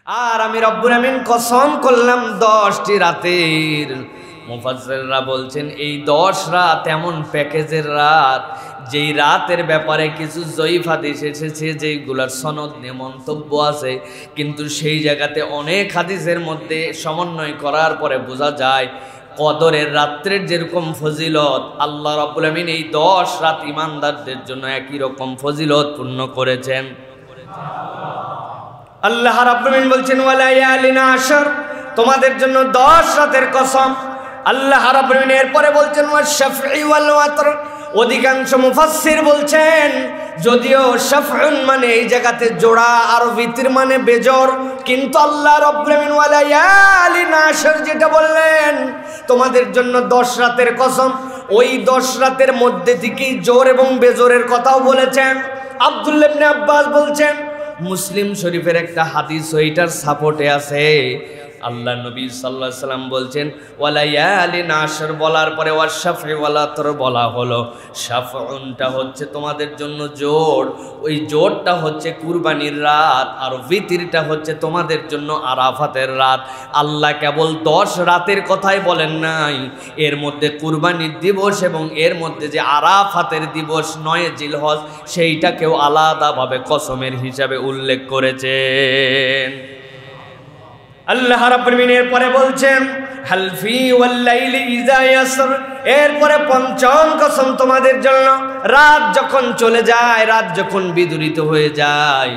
আর আমি রব্বুল আমিন কসম করলাম 10টি রাতের। মুফাসসিররা বলছেন এই 10 রাত এমন প্যাকেজের রাত, যেই রাতের ব্যাপারে কিছু জয়ীফ হাদিস এসেছে যেইগুলার সনদ নিয়ে মন্তব্য আছে, কিন্তু সেই জায়গাতে অনেক হাদিসের মধ্যে সমন্বয় করার পরে বোঝা যায় কদরের রাত্রের যেরকম ফজিলত আল্লাহ রাব্বুল আমিন এই 10 রাত ইমানদারদের জন্য একই রকম ফজিলত পূর্ণ করেছেন। আল্লাহ রাব্বুল আমিন বলছেন ওয়ালায়ালিন আশর, তোমাদের জন্য 10 রাতের কসম। আল্লাহ রাব্বুল আমিন এরপরে বলছেন ওয়াশ-শাফঈ ওয়াল ওয়াতর। অধিকাংশ মুফাসসির বলছেন যদিও শাফউন মানে এই জায়গাতে জোড়া আর বিতির মানে বেজোড়, কিন্তু আল্লাহ রাব্বুল আমিন ওয়ালায়ালিন আশর যেটা বললেন তোমাদের জন্য 10 রাতের কসম, ওই 10 রাতের মধ্যে থেকেই জোর এবং বেজোরের কথাও বলেছেন। আব্দুল্লাহ ইবনে আব্বাস বলছেন, মুসলিম শরীফের একটা হাদিস ওইটার সাপোর্টে আছে। আল্লাহ নবী সাল্লাল্লাহু আলাইহি সাল্লাম বলছেন ওয়ালায়ালিন আশর বলার পরে ওয়াশ-শাফঈ ওয়াল ওয়াতর বলা হলো। শাফউনটা হচ্ছে তোমাদের জন্য জোড়, ওই জোড়টা হচ্ছে কুরবানির রাত, আর বিতিরটা হচ্ছে তোমাদের জন্য আরাফাতের রাত। আল্লাহ কেবল 10 রাতের কথাই বলেন নাই, এর মধ্যে কুরবানির দিবস এবং এর মধ্যে যে আরাফাতের দিবস 9 জিলহজ সেইটাকেও আলাদাভাবে কসমের হিসাবে উল্লেখ করেছেন। আল্লাহ রাব্বুল আমিন এরপরে বলছেন হালফি ওয়াল লাইলি ইযা ইয়াসর, এরপরে পঞ্চম কসম তোমাদের জন্য রাত যখন চলে যায়, রাত যখন বিদূরিত হয়ে যায়।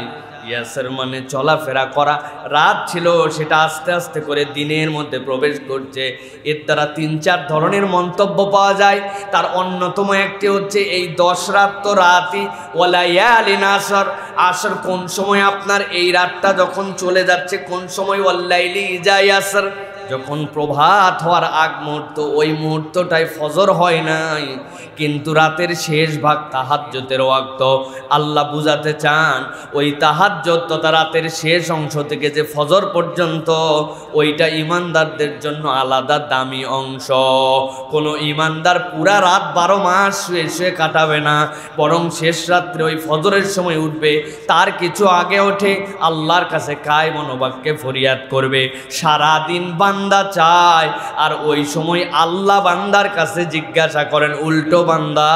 ইয়াসর মানে চলাফেরা করা, রাত ছিল সেটা আস্তে আস্তে করে দিনের মধ্যে প্রবেশ করছে। এর দ্বারা 3-4 ধরনের মন্তব্য পাওয়া যায়। তার অন্যতম একটি হচ্ছে এই 10 রাত তো রাতই, ওয়ালায়ালিন আশর, আসর কোন সময় আপনার এই রাতটা যখন চলে যাচ্ছে, কোন সময় ওয়াল্লাইলি ইযা ইয়াসর যখন প্রভাত হওয়ার আগ মুহূর্ত, ওই মুহূর্তটায় ফজর হয় নাই, কিন্তু রাতের শেষ ভাগ তাহাজ্জুদের ওয়াক্ত। আল্লাহ বুঝাতে চান ওই তাহাজ্জুদ তথা রাতের শেষ অংশ থেকে যে ফজর পর্যন্ত, ওইটা ইমানদারদের জন্য আলাদা দামি অংশ। কোনো ইমানদার পুরা রাত 12 মাস শুয়ে শুয়ে কাটাবে না, বরং শেষ রাত্রে ওই ফজরের সময় উঠবে, তার কিছু আগে ওঠে আল্লাহর কাছে কায় মনোবাক্যে ফরিয়াদ করবে। সারাদিন বান্দা চায়, আর ওই সময় আল্লাহ বান্দার কাছে জিজ্ঞাসা করেন উল্টো, বান্দা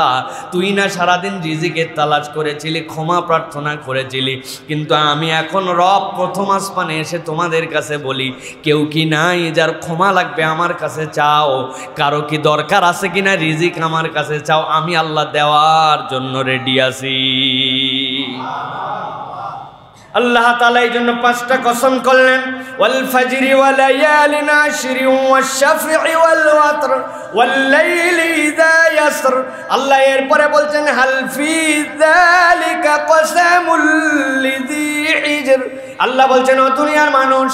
তুই না সারাদিন রিজিকের তালাশ করেছিলি, ক্ষমা প্রার্থনা করেছিলি, কিন্তু আমি এখন রব প্রথম আসমানে এসে তোমাদের কাছে বলি কেউ কি নাই যার ক্ষমা লাগবে আমার কাছে চাও, কারো কি দরকার আছে কিনা রিজিক আমার কাছে চাও, আমি আল্লাহ দেওয়ার জন্য রেডি আছি। আল্লাহ তাআলা এই জন্য 5টা কসম করলেন, ওয়াল ফাজরি ওয়া লায়ালিন আশরি ওয়াশ-শাফঈ ওয়াল ওয়াতর ওয়াল লাইলি ইযা ইয়াসর। আল্লাহ এরপরে বলছেন হাল ফি যালিকা কসামুল লিযি হিজর। আল্লাহ বলছেন ও দুনিয়ার মানুষ,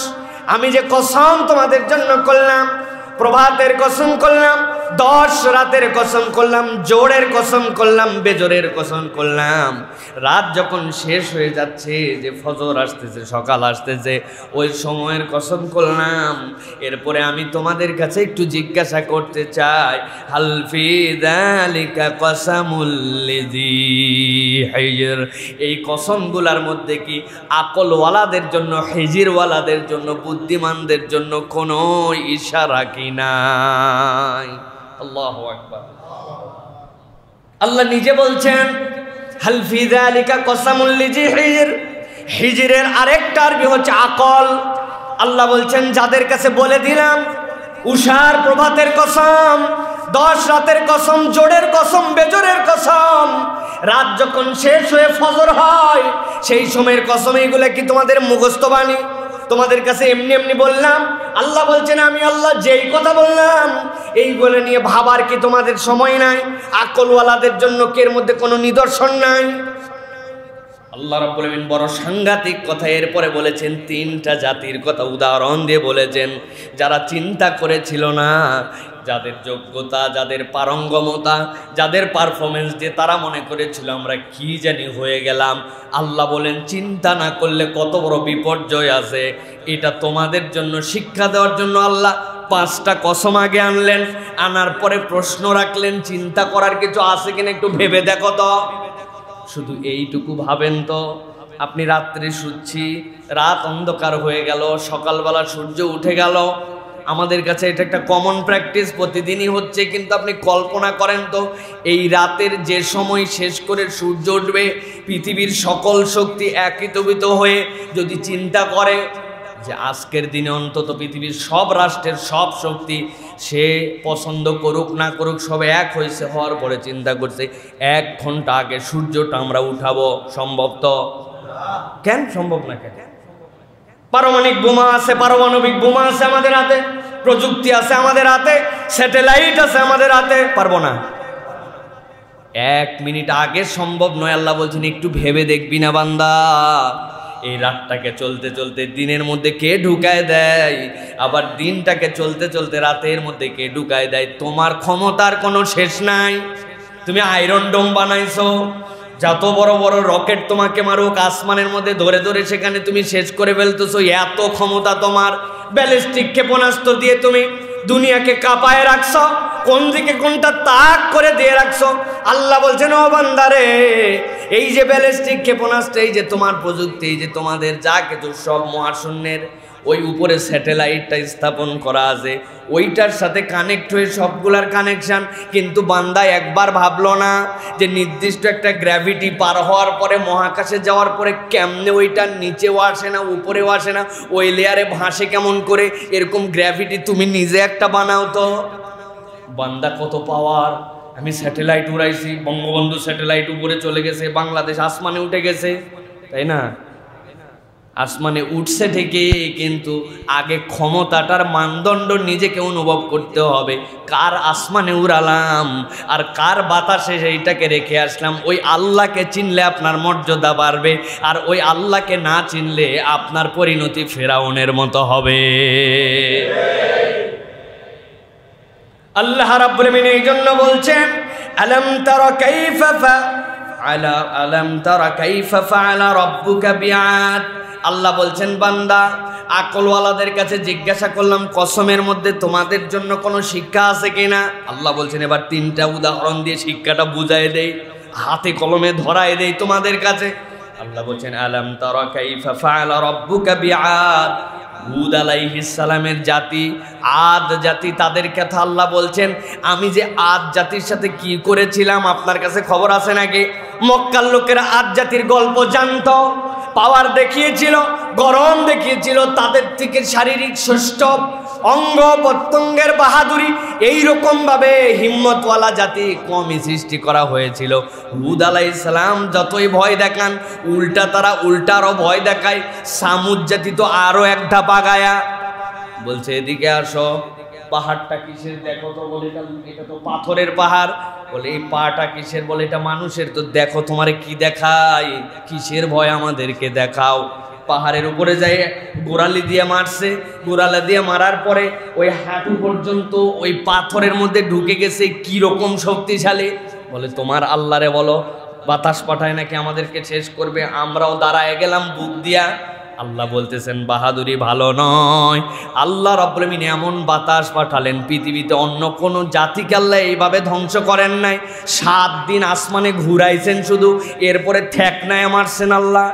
আমি যে কসম তোমাদের জন্য করলাম, প্রভাতের কসম করলাম, 10 রাতের কসম করলাম, জোড়ের কসম করলাম, বেজোরের কসম করলাম। রাত যখন শেষ হয়ে যাচ্ছে, যে ফজর আসতেছে, সকাল আসতেছে, ওই সময়ের কসম করলাম। এরপরে আমি তোমাদের কাছে একটু জিজ্ঞাসা করতে চাই, হাল ফি যালিকা কসামুল লিযি হিজর, এই কসমগুলার মধ্যে কি আকলওয়ালাদের জন্য, হিজিরওয়ালাদের জন্য, বুদ্ধিমানদের জন্য কোনো ইশারা কি নাই? আল্লাহু আকবার। আল্লাহ নিজে বলছেন হাল ফি যালিকা কসামুল লিযি হিজর। হিজরের আরেকটা আরবি হচ্ছে আকল। আল্লাহ বলছেন যাদের কাছে বলে দিলাম উষার প্রভাতের কসম, 10 রাতের কসম, জোড়ের কসম, বেজোরের কসম, রাত যখন শেষ হয়ে ফজর হয় সেই সময়ের কসম, এইগুলো কি তোমাদের মুখস্থ বাণী? তোমাদের কাছে এমনি এমনি বললাম? আল্লাহ বলছেন আমি আল্লাহ যেই কথা বললাম এইগুলো নিয়ে ভাবার কি তোমাদের সময় নাই? আকলওয়ালাদের জন্য কি এর মধ্যে কোনো নিদর্শন নাই? আল্লাহ রাব্বুল আমিন বড় সাংঘাতিক কথা এরপরে বলেছেন, 3টা জাতির কথা উদাহরণ দিয়ে বলেছেন, যারা চিন্তা করেছিল না, যাদের যোগ্যতা, যাদের পারঙ্গমতা, যাদের পারফরমেন্স দিয়ে তারা মনে করেছিল আমরা কি জানি হয়ে গেলাম। আল্লাহ বলেন চিন্তা না করলে কত বড় বিপর্যয় আছে। এটা তোমাদের জন্য শিক্ষা দেওয়ার জন্য আল্লাহ 5টা কসম আগে আনলেন, আনার পরে প্রশ্ন রাখলেন চিন্তা করার কিছু আছে কিনা একটু ভেবে দেখো তো। শুধু এইটুকু ভাবেন তো, আপনি রাত্রে শুচ্ছি, রাত অন্ধকার হয়ে গেল, সকালবেলা সূর্য উঠে গেল। আমাদের কাছে এটা একটা কমন প্র্যাকটিস, প্রতিদিনই হচ্ছে। কিন্তু আপনি কল্পনা করেন তো, এই রাতের যে সময় শেষ করে সূর্য উঠবে, পৃথিবীর সকল শক্তি একীভূত হয়ে যদি চিন্তা করে যে আজকের দিনে অন্তত পৃথিবীর সব রাষ্ট্রের সব শক্তি, সে পছন্দ করুক না করুক, সব এক হয়েছে, হওয়ার পরে চিন্তা করছে 1 ঘন্টা আগে সূর্যটা আমরা উঠাবো, সম্ভব তো? কেন সম্ভব না? কেন? পারমাণবিক বোমা আছে, পারমাণবিক বোমা আছে আমাদের হাতে, প্রযুক্তি আছে আমাদের হাতে, স্যাটেলাইট আছে আমাদের হাতে, পারবো না? 1 মিনিট আগে সম্ভব নয়। আল্লাহ বলছেন একটু ভেবে দেখবি না বান্দা? এই রাতটাকে চলতে চলতে দিনের মধ্যে কে ঢুকায় দেয়, আবার দিনটাকে চলতে চলতে রাতের মধ্যে কে ঢুকায় দেয়। তোমার ক্ষমতার কোনো শেষ নাই। তুমি আয়রন ডোম বানাইছো, যত বড় বড় রকেট তোমাকে মারুক, আসমানের মধ্যে ধরে ধরে সেখানে তুমি শেষ করে ফেলতেছো, এত ক্ষমতা তোমার। ব্যালিস্টিক ক্ষেপণাস্ত্র দিয়ে তুমি দুনিয়াকে কাঁপায় রাখছো, কোন দিকে কোনটা তাক করে দিয়ে রাখছো। আল্লাহ বলছেন ও বান্দারে, এই যে ব্যালিস্টিক ক্ষেপণাস্ত্র, এই যে তোমার প্রযুক্তি, এই যে তোমাদের যা কিছু সব মহাশূন্যের ওই উপরে স্যাটেলাইটটা স্থাপন করা আছে, ওইটার সাথে কানেক্ট হয়ে সবগুলার কানেকশান। কিন্তু বান্দা একবার ভাবলো না যে নির্দিষ্ট একটা গ্র্যাভিটি পার হওয়ার পরে, মহাকাশে যাওয়ার পরে কেমনে ওইটার নিচেও আসে না উপরেও আসে না, ওই লেয়ারে ভাসে কেমন করে, এরকম গ্র্যাভিটি তুমি নিজে একটা বানাও তো। বান্দা কত পাওয়ার! আমি স্যাটেলাইট উড়াইছি, বঙ্গবন্ধু স্যাটেলাইট উপরে চলে গেছে, বাংলাদেশ আসমানে উঠে গেছে, তাই না? আসমানে উঠছে ঠিকই, কিন্তু আগে ক্ষমতাটার মানদণ্ড নিজেকে অনুভব করতে হবে। কার আসমানে উড়ালাম আর কার বাতাসে সেইটাকে রেখে আসলাম। ওই আল্লাহকে চিনলে আপনার মর্যাদা বাড়বে, আর ওই আল্লাহকে না চিনলে আপনার পরিণতি ফেরাউনের মতো হবে। আল্লাহ রাব্বুল আলামিন এই জন্য বলছেন, আলাম তারা কাইফা ফাআলা রাব্বুকা বিআদ। আল্লাহ বলছেন বান্দা, আকলওয়ালাদের কাছে জিজ্ঞাসা করলাম কসমের মধ্যে তোমাদের জন্য কোনো শিক্ষা আছে কিনা। আল্লাহ বলছেন এবার 3টা উদাহরণ দিয়ে শিক্ষাটা বুঝাই দেই, হাতে কলমে ধরাই দেই তোমাদের কাছে। আল্লাহ বলছেন আলাম তারা কাইফা ফাআলা রাব্বুকা বিআদ। হুদ আলাইহিস সালামের জাতি, আদ জাতি, তাদের কথা আল্লাহ বলছেন আমি যে আদ জাতির সাথে কি করেছিলাম আপনার কাছে খবর আছে নাকি? মক্কার লোকেরা আদ জাতির গল্প জানতো, পাওয়ার দেখিয়েছিল, গরম দেখিয়েছিল, তাদের থেকে শারীরিক সুষ্ঠব অঙ্গ প্রত্যঙ্গের বাহাদুরি, এইরকম ভাবে হিম্মতওয়ালা জাতি কমই সৃষ্টি করা হয়েছিল। হুদ আলাইহিস সালাম যতই ভয় দেখান, উল্টা তারা উল্টারও ভয় দেখায়। সামুদ জাতি তো আরো এক ধাপ আগায়া বলছে এদিকে আসো, পাহাড়টা কিসের দেখো তো, বলে এটা তো পাথরের পাহাড়। বলে এই পাটা কিসের? বলে এটা মানুষের। তো দেখো তোমারে কি দেখাই, কিসের ভয় আমাদেরকে দেখাও। পাহাড়ের উপরে যাই গোড়ালি দিয়ে মারছে, গোড়ালা দিয়ে মারার পরে ওই হাঁটু পর্যন্ত ওই পাথরের মধ্যে ঢুকে গেছে, কি রকম শক্তিশালী। বলে তোমার আল্লাহরে বলো বাতাস পাঠায় নাকি আমাদেরকে শেষ করবে। আমরাও দাঁড়ায় গেলাম বুক দিয়া। আল্লাহ বলতেছেন বাহাদুরি ভালো নয়। আল্লাহ রাব্বুল আলামিন এমন বাতাস পাঠালেন, পৃথিবীতে অন্য কোন জাতিকে আল্লাহ এইভাবে ধ্বংস করেন নাই। 7 দিন আসমানে ঘুরাইছেন শুধু, এরপরে ঠেকনায় মারছেন আল্লাহ।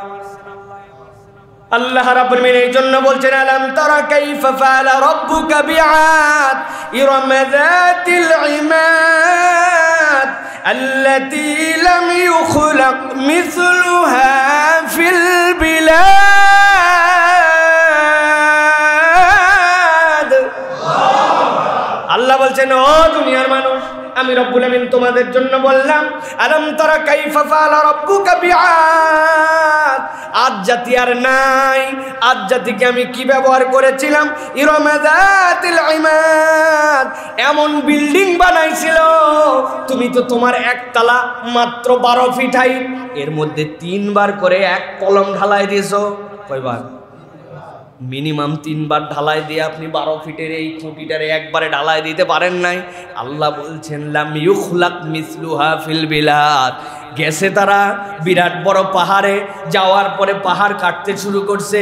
আল্লাহ রাব্বুল আলামিন এই জন্য বলছেন আলাম তারা কাইফা ফাআলা রাব্বুকা বিআদ ইরাম যাতিল ইমাদ আল্লাতী লাম ইউখলাক মিসলুহা ফিল বিলাদ। আল্লাহ বলছেন ও দুনিয়ার মানুষ, আমি রব্বুল আমিন তোমাদের জন্য বললাম আলাম তারা কাইফা ফাআলা রাব্বুকা বিআদ। আদ জাতি আর নাই, আদ জাতিকে আমি কি ব্যবহার করেছিলাম? ইরাম যাতিল ইমাদ, এমন বিল্ডিং বানাইছিল তুমি তো তোমার একতলা মাত্র 12 ফিট হাইট, এর মধ্যে 3 বার করে এক কলম ঢালাই দিয়েছো। কয়বার? মিনিমাম 3 বার ঢালাই দিয়ে আপনি 12 ফিটের এই খুঁটিটারে একবারে ঢালাই দিতে পারেন নাই। আল্লাহ বলছেন লাম ইউখলাক মিসলুহা ফিল বিলাদ। গেছে তারা বিরাট বড় পাহাড়ে, যাওয়ার পরে পাহাড় কাটতে শুরু করছে।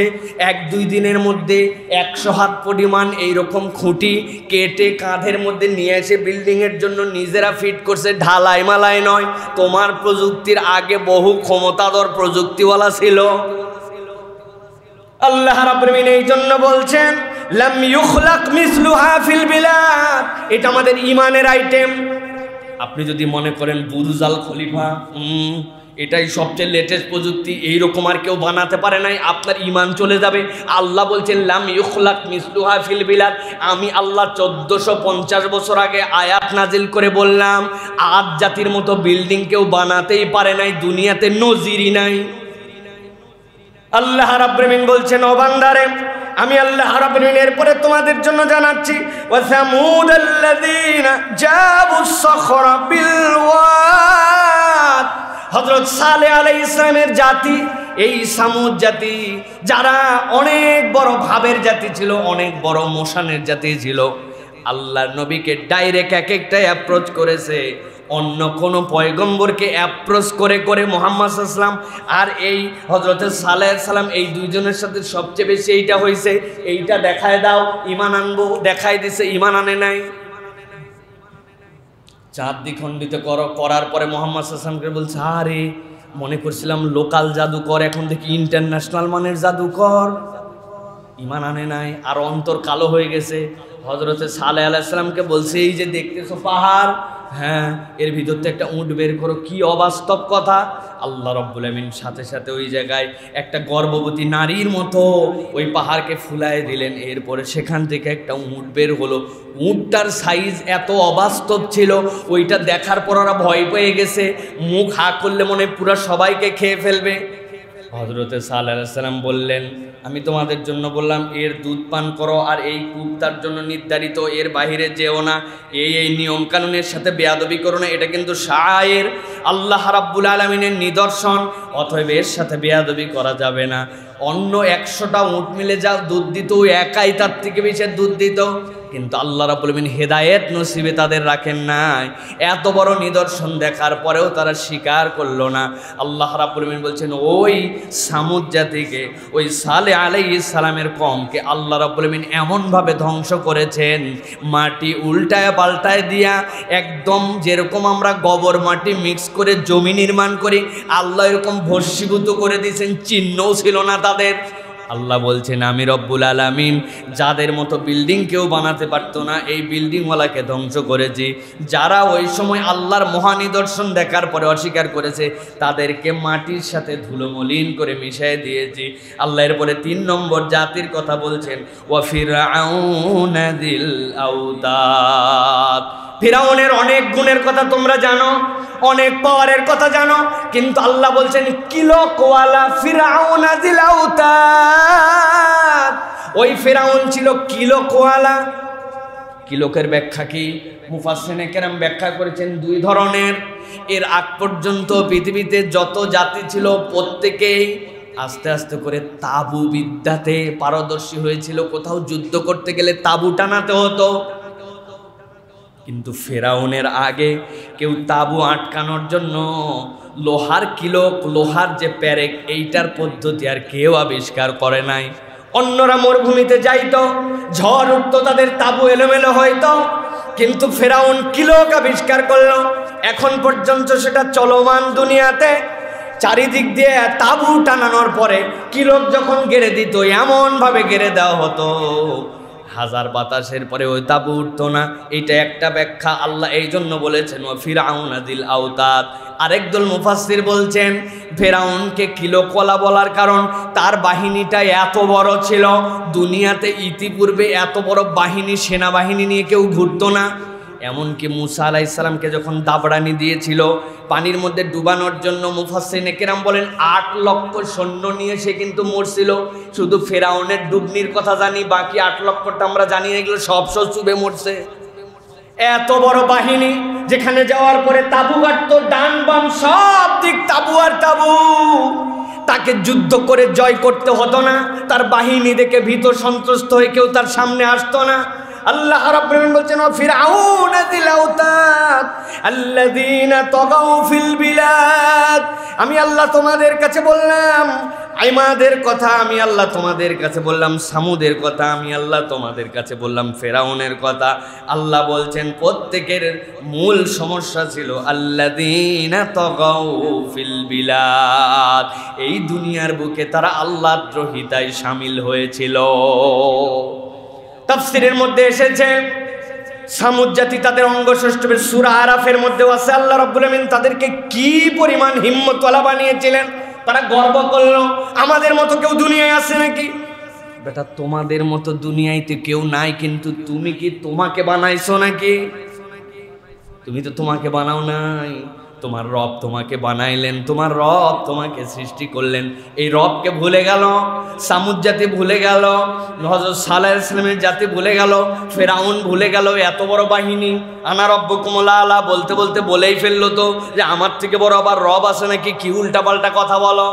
1-2 দিনের মধ্যে 100 হাত পরিমাণ এইরকম খুঁটি কেটে কাঁধের মধ্যে নিয়ে এসে বিল্ডিংয়ের জন্য নিজেরা ফিট করছে, ঢালাই মালাই নয়। তোমার প্রযুক্তির আগে বহু ক্ষমতাধর প্রযুক্তিওয়ালা ছিল। আল্লাহ রাব্বুল আলামিন এই জন্য বলছেন লাম ইউখলাক মিসলুহা ফিল বিলাদ। এটা আমাদের ইমানের আইটেম। আপনি যদি মনে করেন বুরুজ আল খলিফা এটাই সবচেয়ে লেটেস্ট প্রযুক্তি, এইরকম আর কেউ বানাতে পারে নাই, আপনার ইমান চলে যাবে। আল্লাহ বলছেন লাম ইউখলাক মিসলুহা ফিল বিলাদ। আমি আল্লাহ 1450 বছর আগে আয়াত নাজিল করে বললাম আদ জাতির মতো বিল্ডিং কেউ বানাতেই পারে নাই, দুনিয়াতে নজিরই নাই। আল্লাহ রাব্বুল আলামিন বলছেন ও বান্দারে, আমি আল্লাহ রাব্বুল আলামিন এরপরে তোমাদের জন্য জানাচ্ছি ওয়া সামুদাল্লাযীনা জাবুস সখরা বিল ওয়াদ। হযরত সালেহ আলাইহিস সালামের জাতি, এই সামুদ জাতি যারা অনেক বড় ভাবের জাতি ছিল, অনেক বড় মোশানের জাতি ছিল, আল্লাহর নবীকে ডাইরেক্ট এক একটা অ্যাপ্রোচ করেছে। অন্য কোনো পয়গম্বরকে অ্যাপ্রোচ করে করে মুহাম্মদ সাল্লাল্লাহু আলাইহি ওয়াসাল্লাম আর এই হযরত সালেহ আলাইহিস সালাম এই দুইজনের সাথে সবচেয়ে বেশি এইটা হয়েছে, এইটা দেখায় দাও ঈমান আনবো, দেখাই দিছে, ঈমান আনে নাই। চাঁদ দ্বিখণ্ডিত করার পরে মুহাম্মদ সাল্লাল্লাহু আলাইহি ওয়াসাল্লামকে বলছে আরে মনে করছিলাম লোকাল জাদুকর, এখন দেখি ইন্টারন্যাশনাল মানের জাদুকর। ঈমান আনে নাই, আর অন্তর কালো হয়ে গেছে। হযরত সালেহ আলাইহিস সালামকে বলছে এই যে দেখতেছো পাহাড়, হ্যাঁ এর ভিতর থেকে একটা উট বের করো। কি অবাস্তব কথা! আল্লাহ রাব্বুল আলামিন সাথে সাথে ওই জায়গায় একটা গর্ভবতী নারীর মতো ওই পাহাড়কে ফুলায় দিলেন। এরপরে সেখান থেকে একটা উট বের হলো। উটটার সাইজ এত অবাস্তব ছিল, ওইটা দেখার পর ওরা ভয় পেয়ে গেছে, মুখ হা করলে মনে পুরা সবাইকে খেয়ে ফেলবে। হযরত সালেহ আলাইহিস সালাম বললেন আমি তোমাদের জন্য বললাম এর দুধ পান করো, আর এই কূপ তার জন্য নির্ধারিত, এর বাহিরে যেও না, এই নিয়ম কানুনের সাথে বেয়াদবি করো না, এটা কিন্তু শায়ের আল্লাহ রাব্বুল আলামিনের নিদর্শন, অতএব এর সাথে বেয়াদবি করা যাবে না। অন্য 100টা উট মিলে যা দুধ দিত, একাই তার থেকে বেশি দুধ দিত, কিন্তু আল্লাহ রাব্বুল আলামিন হেদায়েত নসিবে তাদের রাখেন নাই। এত বড় নিদর্শন দেখার পরেও তারা স্বীকার করলো না। আল্লাহ রাব্বুল আলামিন বলছেন ওই সামুদ জাতিকে, ওই সালেহ আলাইহিস সালামের কওমকে আল্লাহ রাব্বুল আলামিন এমনভাবে ধ্বংস করেছেন, মাটি উল্টায় পাল্টায় দিয়া, একদম যেরকম আমরা গোবর মাটি মিক্স করে জমি নির্মাণ করি, আল্লাহ এরকম ভস্মীভূত করে দিয়েছেন, চিহ্নও ছিল না তাদের। আল্লাহ বলছেন আমি রব্বুল আলামিন যাদের মতো বিল্ডিং কেউ বানাতে পারতো না, এই বিল্ডিংওয়ালাকে ধ্বংস করেছি। যারা ওই সময় আল্লাহর মহানিদর্শন দেখার পরে অস্বীকার করেছে, তাদেরকে মাটির সাথে ধুলোমলিন করে মিশিয়ে দিয়েছি। আল্লাহ এরপরে 3 নম্বর জাতির কথা বলছেন ওয়া ফিরআউনা যিল আওতাদ। ফিরাউনের অনেক গুণের কথা তোমরা জানো, অনেক পাওয়ারের কথা জানো, কিন্তু আল্লাহ বলছেন কিলকওয়ালা ফিরাউনা যিল আওতাদ। ওই ফিরাউন ছিল কিলকওয়ালা। কিলকের ব্যাখ্যা কি? মুফাসসিরিনে কেরাম ব্যাখ্যা করেছেন 2 ধরনের। এর আগ পর্যন্ত পৃথিবীতে যত জাতি ছিল প্রত্যেকেই আস্তে আস্তে করে তাবু বিদ্যাতে পারদর্শী হয়েছিল। কোথাও যুদ্ধ করতে গেলে তাবু টানাতে হতো, কিন্তু ফেরাউনের আগে কেউ তাবু আটকানোর জন্য লোহার কিলক, লোহার যে প্যারেক, এইটার পদ্ধতি আর কেউ আবিষ্কার করে নাই। অন্যরা মরুভূমিতে যাইতো, ঝড় উঠতো, তাদের তাবু এলোমেলো হইতো, কিন্তু ফেরাউন কিলক আবিষ্কার করলো। এখন পর্যন্ত সেটা চলমান দুনিয়াতে। চারিদিক দিয়ে তাবু টানানোর পরে কিলক যখন গেড়ে দিত, এমন ভাবে গেড়ে দেওয়া হতো হাজার বাতাসের পরে ওই তাবু উঠতো না। এটা একটা ব্যাখ্যা। আল্লাহ এই জন্য বলেছেন ওয়া ফিরআউনা যিল আওতাদ। আরেকদল মুফাসসির বলছেন ফেরাউনকে কিলকওয়ালা বলার কারণ তার বাহিনীটা এত বড় ছিল, দুনিয়াতে ইতিপূর্বে এত বড় বাহিনী, সেনাবাহিনী নিয়ে কেউ ঘুরতো না। এমনকি মুসা আলাইহিস সালামকে যখন দাবড়ানি দিয়েছিল পানির মধ্যে ডুবানোর জন্য, মুফাসসিরিনে কেরাম বলেন 8 লক্ষ সৈন্য নিয়ে সে কিন্তু মরছিল। শুধু ফেরাউনের ডুবনির কথা জানি, বাকি 8 লক্ষটা আমরা জানি এগুলো সব চুবে মরছে। এত বড় বাহিনী, যেখানে যাওয়ার পরে তাবু গাড়তো, ডান বাম সব দিক তাবু আর তাবু। তাকে যুদ্ধ করে জয় করতে হতো না, তার বাহিনী দেখে ভীত সন্ত্রস্ত হয়ে কেউ তার সামনে আসতো না। আল্লাহ রাব্বুল আলামিন বলছেন ফিরআউনা যিল আওতাদ আল্লাযীনা তাগাউ ফিল বিলাদ। আমি আল্লাহ তোমাদের কাছে বললাম আইমাদের কথা, আমি আল্লাহ তোমাদের কাছে বললাম সামুদের কথা, আমি আল্লাহ তোমাদের কাছে বললাম ফেরাউনের কথা। আল্লাহ বলছেন প্রত্যেকের মূল সমস্যা ছিল আল্লাযীনা তাগাউ ফিল বিলাদ, এই দুনিয়ার বুকে তারা আল্লাহদ্রোহিতায় শামিল হয়েছিল। তাফসীরের মধ্যে এসেছে সামুদ জাতি তাদের অঙ্গসৌষ্ঠবের সূরা আরাফের মধ্যেও আছে। আল্লাহ রাব্বুল আলামিন তাদেরকে কি পরিমাণ হিম্মতওয়ালা বানিয়েছিলেন। তারা গর্ব করলো আমাদের মতো কেউ দুনিয়ায় আছে নাকি? বেটা তোমাদের মতো দুনিয়াতে কেউ নাই, কিন্তু তুমি কি তোমাকে বানাইছো নাকি? তুমি তো তোমাকে বানাও নাই, তোমার রব তোমাকে বানাইলেন, তোমার রব তোমাকে সৃষ্টি করলেন। এই রবকে ভুলে গেল সামুদ জাতি, ভুলে গেল হযরত সালেহ আলাইহিস সালামের জাতি, ভুলে গেল ফেরাউন, ভুলে গেল এত বড় বাহিনী। আনা রব্বুকুমুল আলা বলতে বলতে বলেই ফেললো তো যে আমার থেকে বড় আবার রব আছে নাকি? কি উল্টাপাল্টা কথা বলো।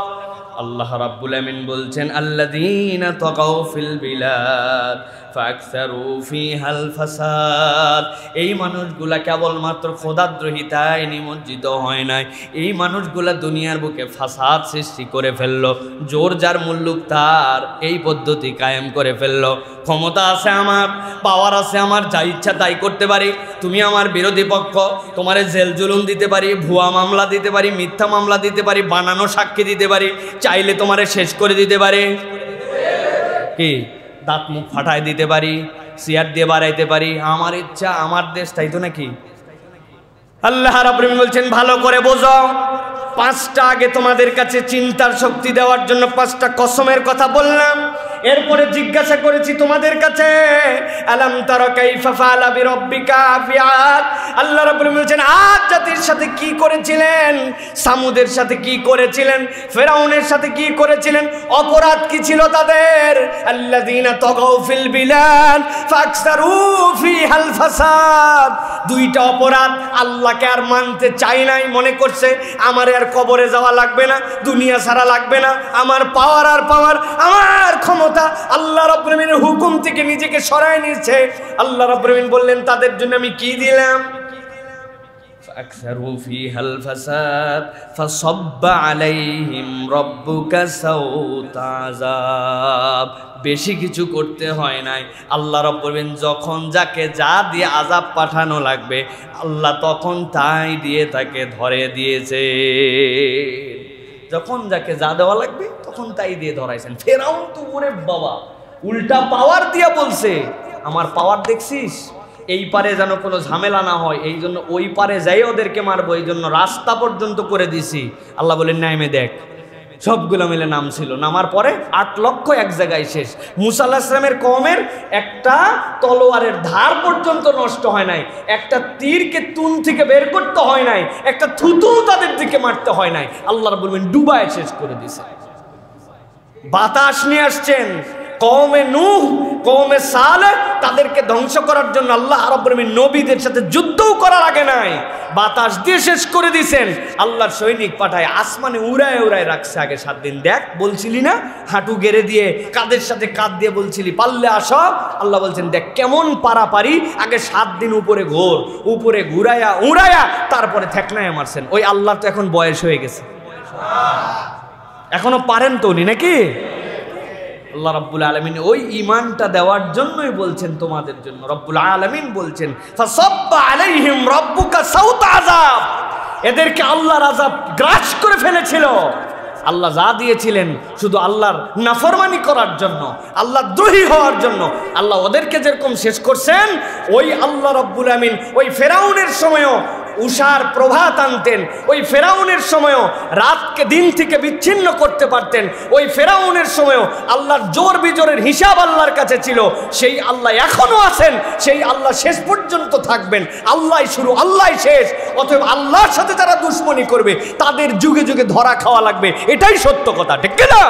আল্লাহ রাব্বুল আমিন বলছেন আল্লাযীনা তাগাউ ফিল বিলাদ ফাকসারু ফিহাল ফাসাদ, এই মানুষগুলা কেবলমাত্র খোদাদ্রোহিতায় নিমজ্জিত হয় নাই, এই মানুষগুলা দুনিয়ার বুকে ফাসাদ সৃষ্টি করে ফেললো। জোর যার মুল্লুক তার এই পদ্ধতি কায়েম করে ফেললো। ক্ষমতা আছে আমার, পাওয়ার আছে আমার, যা ইচ্ছা তাই করতে পারি। তুমি আমার বিরোধী পক্ষ, তোমারে জেল জুলুম দিতে পারি, ভুয়া মামলা দিতে পারি, মিথ্যা মামলা দিতে পারি, বানানো সাক্ষী দিতে পারি, চাইলে তোমারে শেষ করে দিতে পারি, কি দাঁত মুখ ফাটায় দিতে পারি, চেয়ার দিয়ে বাড়াইতে পারি, আমার ইচ্ছা আমার দেশ, তাই তো নাকি? আল্লাহ রাব্বুল আলামিন বলছেন ভালো করে বোঝো। পাঁচটা আগে তোমাদের কাছে চিন্তার শক্তি দেওয়ার জন্য পাঁচটা কসমের কথা বললাম। এরপরে জিজ্ঞাসা করেছি তোমাদের কাছে আলাম তারা কাইফা ফাআলা বিরাব্বিকা ফিআদ। আল্লাহ রাব্বুল আলামিন বলছেন আদ জাতির সাথে কি করেছিলেন, সামুদের সাথে কি করেছিলেন, ফেরাউনের সাথে কি করেছিলেন, অপরাধ কি ছিল তাদের? আল্লাযীনা তাগাউ ফিল বিলাদ ফাকসারু ফিহাল ফাসাদ। দুইটা অপরাধ, আল্লাহকে আর মানতে চাই নাই, মনে করছে আমার আর কবরে যাওয়া লাগবে না, দুনিয়া ছাড়া লাগবে না, আমার পাওয়ার আর পাওয়ার, আমার ক্ষমতা আল্লাহ রাব্বুল আমিনের হুকুম থেকে নিজেকে সরায় নিয়েছে। আল্লাহ রাব্বুল আমিন বললেন তাদের জন্য আমি কি দিলাম? ফাকসারু ফিহাল ফাসাদ ফাসাব্বা আলাইহিম রাব্বুকা সাওতা আযাব। বেশি কিছু করতে হয় নাই। আল্লাহ রাব্বুল আমিন যখন যাকে যা দিয়ে আযাব পাঠানো লাগবে আল্লাহ তখন তাই দিয়ে তাকে ধরে দিয়েছে। যখন যাকে যা দেওয়া লাগবে তখন তাই দিয়ে ধরাইছেন। ফেরাউন তো ওরে বাবা উল্টা পাওয়ার দিয়া বলছে আমার পাওয়ার দেখছিস, এই পারে যেন কোনো ঝামেলা না হয়, এই জন্য ওই পারে যাই ওদেরকে মারবো, এই জন্য রাস্তা পর্যন্ত করে দিছি। আল্লাহ বলেন নাইমে দেখ, সবগুলো মিলে নাম ছিল, নামার পরে 8 লক্ষ এক জায়গায় শেষ। মুসা আলাইহিস সালামের কওমের একটা তলোয়ারের ধার পর্যন্ত নষ্ট হয় নাই, একটা তীরকে তুন থেকে বের করতে হয় নাই, একটা থুতু তাদের দিকে মারতে হয় নাই। আল্লাহ রাব্বুল আমিন ডুবায় শেষ করে দিয়েছে। বাতাস নিয়ে আসছেন কওমে নূহ, কওমে সালেহ, তাদেরকে ধ্বংস করার জন্য আল্লাহ রাব্বুল আমিন নবীদের সাথে যুদ্ধও করার আগে নাই, বাতাস দিয়ে শেষ করে দিয়েছেন। আল্লাহর সৈনিক পাঠায় আসমানে উড়ায় উড়ায় রাখছে আগে 7 দিন। দেখ বলছিলি না হাঁটু গেড়ে দিয়ে কাদের সাথে কাঁধ দিয়ে বলছিলি পারলে আসো, আল্লাহ বলছেন দেখ কেমন পারাপারি, আগে 7 দিন উপরে ঘোর, উপরে ঘুরাইয়া উড়াইয়া তারপরে ঠেকনায় মারছেন। ওই আল্লাহর তো এখন বয়স হয়ে গেছে, এখনো পারেন তো উনি নাকি? আল্লাহ রাব্বুল আলামিন ওই ঈমানটা দেওয়ার জন্যই বলছেন তোমাদের জন্য। রব্বুল আলামিন বলছেন ফাসাব্বা আলাইহিম রাব্বুকা সাওতা আযাব, এদেরকে আল্লাহর আযাব গ্রাস করে ফেলেছিল। আল্লাহ যা দিয়েছিলেন শুধু আল্লাহর নাফরমানি করার জন্য, আল্লাহ দ্রোহী হওয়ার জন্য। আল্লাহ ওদেরকে যেরকম শেষ করছেন, ওই আল্লাহ রাব্বুল আলামিন ওই ফেরাউনের সময়ও উষার প্রভাত আনতেন, ওই ফেরাউনের সময়ও রাতকে দিন থেকে বিচ্ছিন্ন করতে পারতেন, ওই ফেরাউনের সময়ও আল্লাহর জোর বিজোরের হিসাব আল্লাহর কাছে ছিল। সেই আল্লাহ এখনো আছেন, সেই আল্লাহ শেষ পর্যন্ত থাকবেন। আল্লাহই শুরু, আল্লাহই শেষ। অতএব আল্লাহর সাথে যারা দুশমনি করবে তাদের যুগে যুগে ধরা খাওয়া লাগবে, এটাই সত্য কথা, ঠিক কি না?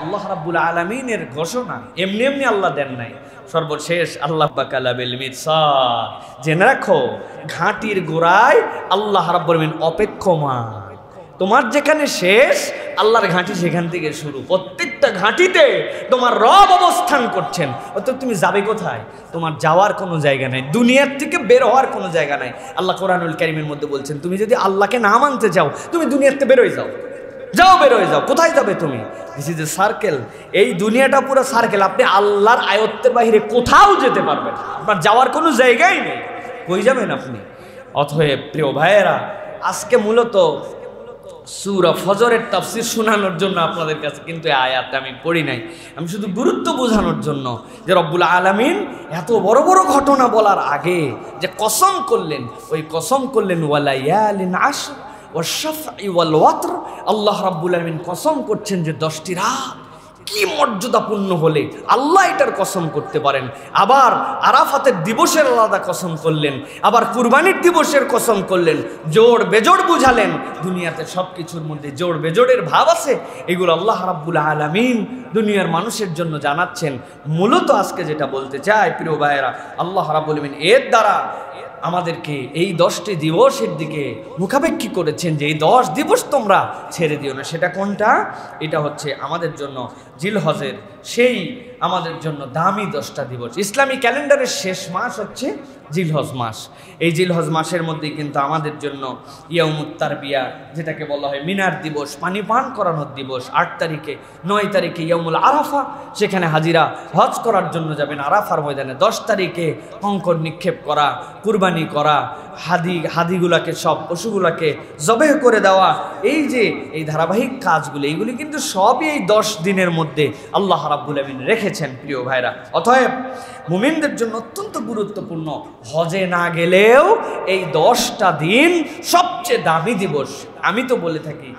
আল্লাহ রাব্বুল আলামিনের ঘোষণা, এমনি এমনি আল্লাহ দেন নাই। সর্বশেষ আল্লাহ বাকালা বিল মিরসাদ, জেনে রাখো ঘাটির গোড়ায় আল্লাহ রাব্বুল আলামিন অপেক্ষমান। তোমার যেখানে শেষ আল্লাহর ঘাঁটি সেখান থেকে শুরু। প্রত্যেকটা ঘাঁটিতে তোমার রব অবস্থান করছেন। অর্থাৎ তুমি যাবে কোথায়? তোমার যাওয়ার কোনো জায়গা নাই, দুনিয়ার থেকে বের হওয়ার কোনো জায়গা নাই। আল্লাহ কোরআনুল কারীমের মধ্যে বলছেন, তুমি যদি আল্লাহকে না মানতে চাও, তুমি দুনিয়াতে বের হয়ে যাও, বের হয়ে যাও। কোথায় যাবে তুমি? This is a circle. এই দুনিয়াটা পুরো সার্কেল। আপনি আল্লাহর আয়ত্তের বাইরে কোথাও যেতে পারবেন, আপনার যাওয়ার কোনো জায়গাই নেই। কই যাবেন আপনি? অতএব প্রিয় ভাইয়েরা, আজকে মূলত সূরা ফজরের তাফসীর শোনানোর জন্য আপনাদের কাছে কিন্তু এই আয়াতটা আমি পড়ি নাই। আমি শুধু গুরুত্ব বোঝানোর জন্য যে রব্বুল আলামিন এত বড় বড় ঘটনা বলার আগে যে কসম করলেন, ওই কসম করলেন ওয়ালায়ালিন আশর ওয়াশফাই ওয়াল ওয়াতর। আল্লাহ রাব্বুল আলামিন কসম করছেন যে 10টি রাত কি মর্যাদাপূর্ণ হলে আল্লাহ এটার কসম করতে পারেন। আবার আরাফাতের দিবসের আলাদা কসম করলেন, আবার কুরবানির দিবসের কসম করলেন। জোড় বেজোড় বুঝালেন। দুনিয়াতে সব কিছুর মধ্যে জোড় বেজোড়ের ভাব আছে, এগুলো আল্লাহ রাব্বুল আলামিন দুনিয়ার মানুষের জন্য জানাচ্ছেন। মূলত আজকে যেটা বলতে চাই প্রিয় ভাইয়েরা, আল্লাহ রাব্বুল আলামিন এর দ্বারা আমাদেরকে এই 10টি দিবসের দিকে মুখাপেক্ষী করেছেন যে এই 10 দিবস তোমরা ছেড়ে দিও না। সেটা কোনটা? এটা হচ্ছে আমাদের জন্য জিলহজের সেই আমাদের জন্য দামি 10টা দিবস। ইসলামী ক্যালেন্ডারের শেষ মাস হচ্ছে জিলহজ মাস। এই জিলহজ মাসের মধ্যেই কিন্তু আমাদের জন্য ইয়াউমুত তারবিয়া, যেটাকে বলা হয় মিনার দিবস, পানি পান করানোর দিবস। 8 তারিখে 9 তারিখে ইয়াউমুল আরাফা, সেখানে হাজিরা হজ করার জন্য যাবেন আরাফার ময়দানে। 10 তারিখে কঙ্কর নিক্ষেপ করা, কুরবানি করা, হাদিগুলাকে সব পশুগুলাকে জবেহ করে দেওয়া, এই যে এই ধারাবাহিক কাজগুলো, এইগুলি কিন্তু সবই এই 10 দিনের মধ্যে আল্লাহ রাব্বুল আমিন রেখেছেন প্রিয় ভাইরা। অতএব মুমিনদের জন্য অত্যন্ত গুরুত্বপূর্ণ। হজে না গেলেও এই 10টা দিন সবচেয়ে দামি দিবস। আমি তো বলে থাকি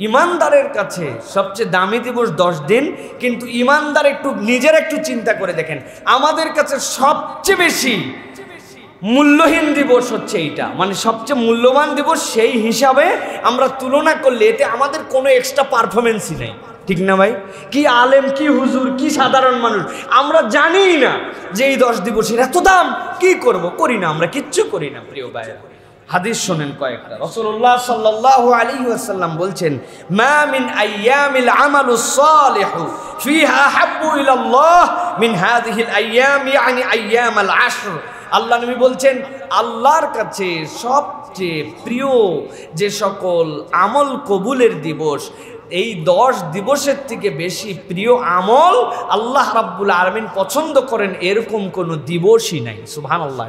ইমানদারের কাছে সবচেয়ে দামি দিবস 10 দিন, কিন্তু ইমানদার নিজের একটু চিন্তা করে দেখেন, আমাদের কাছে সবচেয়ে বেশি মূল্যহীন দিবস হচ্ছে এইটা, মানে সবচেয়ে মূল্যবান দিবস। সেই হিসাবে আমরা তুলনা করলে এতে আমাদের কোনো এক্সট্রা পারফরমেন্সই নেই, ঠিক না ভাই? কি আলেম, কি হুজুর, কি সাধারণ মানুষ, আমরা জানি না যে এই 10 দিবসের এত দাম। কি করব? করি না, আমরা কিচ্ছু করি না প্রিয় ভাইরা। হাদিস শোনেন কয়েকটা। রাসূলুল্লাহ সাল্লাল্লাহু আলাইহি ওয়াসাল্লাম বলছেন, মা মিন আইয়ামিল আমালুস সালিহু ফিহা হাব্বু ইলাল্লাহ মিন হাযিহিল আইয়াম, ইয়ানি আইয়ামাল আশর। আল্লাহ নবী বলছেন, আল্লাহর কাছে সবচেয়ে প্রিয় যে সকল আমল কবুলের দিবস, এই 10 দিবসের থেকে বেশি প্রিয় আমল আল্লাহ রাব্বুল আলামিন পছন্দ করেন এরকম কোনো দিবসই নাই। সুবহানাল্লাহ।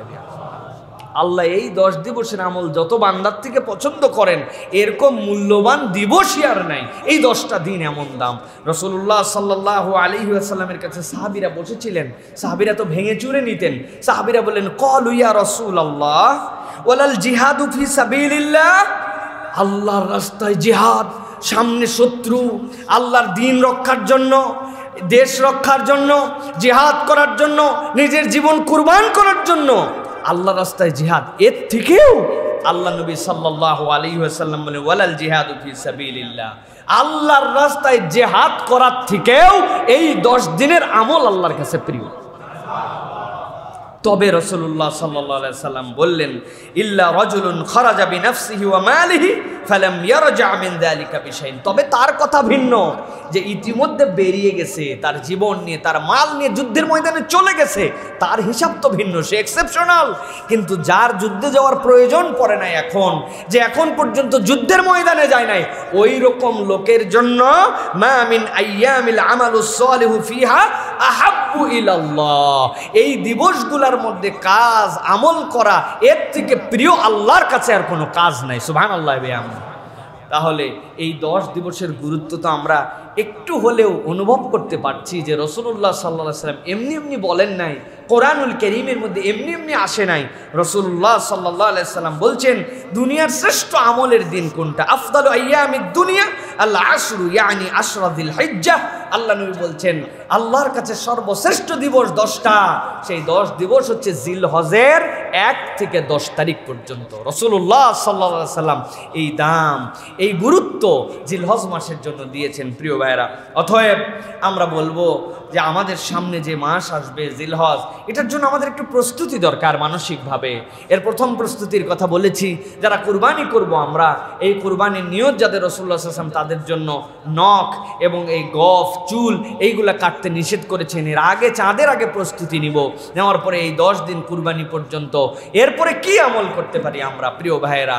আল্লাহ এই 10 দিবসের আমল যত বান্দার থেকে পছন্দ করেন এরকম মূল্যবান দিবসই আর নাই। এই 10টা দিন এমন দাম। রাসূলুল্লাহ সাল্লাল্লাহু আলাইহি ওয়াসাল্লামের কাছে সাহাবীরা বসেছিলেন, সাহাবীরা তো ভেঙে চুরে নিতেন। সাহাবীরা বললেন, ক্বালু ইয়া রাসূলুল্লাহ ওয়ালাল জিহাদু ফি সাবিলিল্লাহ। আল্লাহর রাস্তায় জিহাদ, সামনে শত্রু, আল্লাহর দ্বীন রক্ষার জন্য, দেশ রক্ষার জন্য, জিহাদ করার জন্য, নিজের জীবন কুরবান করার জন্য আল্লাহর রাস্তায় জিহাদ, এর থেকেও আল্লাহ নবী সাল্লাল্লাহু আলাইহি ওয়াসাল্লাম বলেন, ওয়ালাল জিহাদু ফি সাবিলিল্লাহ। আল্লাহর রাস্তায় জিহাদ করার থেকেও এই 10 দিনের আমল আল্লাহর কাছে প্রিয়। তবে রাসূলুল্লাহ সাল্লাল্লাহু আলাইহি ওয়াসাল্লাম বললেন, ইল্লা রাজুলুন খারাজা বিনাফসিহি ওয়া মালিহি ফালাম ইয়ারজা মিন যালিকা বিশাইন। তবে তার কথা ভিন্ন, যে ইতিমধ্যে বেরিয়ে গেছে, তার জীবন নিয়ে, তার মাল নিয়ে যুদ্ধের ময়দানে চলে গেছে, তার হিসাব তো ভিন্ন, সে এক্সেপশনাল। কিন্তু যার যুদ্ধে যাওয়ার প্রয়োজন পড়ে নাই, এখন যে এখন পর্যন্ত যুদ্ধের ময়দানে যায় নাই, ওই রকম লোকের জন্য মা মিন আইয়ামিল আমালুস সালিহু ফিহা আহাব্বু ইলাল্লাহ, এই দিবসগুলোর মধ্যে কাজ আমল করা এর থেকে প্রিয় আল্লাহর কাছে আর কোনো কাজ নাই। সুবহানাল্লাহ। তাহলে এই 10 দিবসের গুরুত্ব তো আমরা একটু হলেও অনুভব করতে পারছি যে রাসূলুল্লাহ সাল্লাল্লাহু আলাইহি ওয়াসাল্লাম এমনি এমনি বলেন নাই, কোরআনুল কারীমের মধ্যে এমনি এমনি আসে নাই। রাসূলুল্লাহ সাল্লাল্লাহু আলাইহি ওয়াসাল্লাম বলছেন, দুনিয়ার শ্রেষ্ঠ আমলের দিন কোনটা? আফদালু আইয়ামিদ দুনিয়া আল আশরু, ইয়ানি আশরা যিল হিজ্জাহ। আল্লাহ নবী বলছেন, আল্লাহর কাছে সর্বশ্রেষ্ঠ দিবস 10টা। সেই 10 দিবস হচ্ছে জিলহজের 1 থেকে 10 তারিখ পর্যন্ত। রাসূলুল্লাহ সাল্লাল্লাহু আলাইহি ওয়াসাল্লাম এই দাম, এই গুরুত্ব জিলহজ মাসের জন্য দিয়েছেন প্রিয় ভাইয়েরা। অতএব আমরা বলবো যে আমাদের সামনে যে মাস আসবে জিলহজ, এটার জন্য আমাদের একটু প্রস্তুতি দরকার মানসিকভাবে। এর প্রথম প্রস্তুতির কথা বলেছি, যারা কুরবানি করব আমরা, এই কুরবানির নিয়ত যাদের রাসূলুল্লাহ সাল্লাল্লাহু আলাইহি ওয়াসাল্লাম তাদের জন্য নখ এবং এই গফ চুল এইগুলা কাটতে নিষেধ করেছেন। এর আগে চাঁদের আগে প্রস্তুতি নিব, নেওয়ার পরে এই 10 দিন কুরবানি পর্যন্ত এরপরে কি আমল করতে পারি আমরা প্রিয় ভাইয়েরা।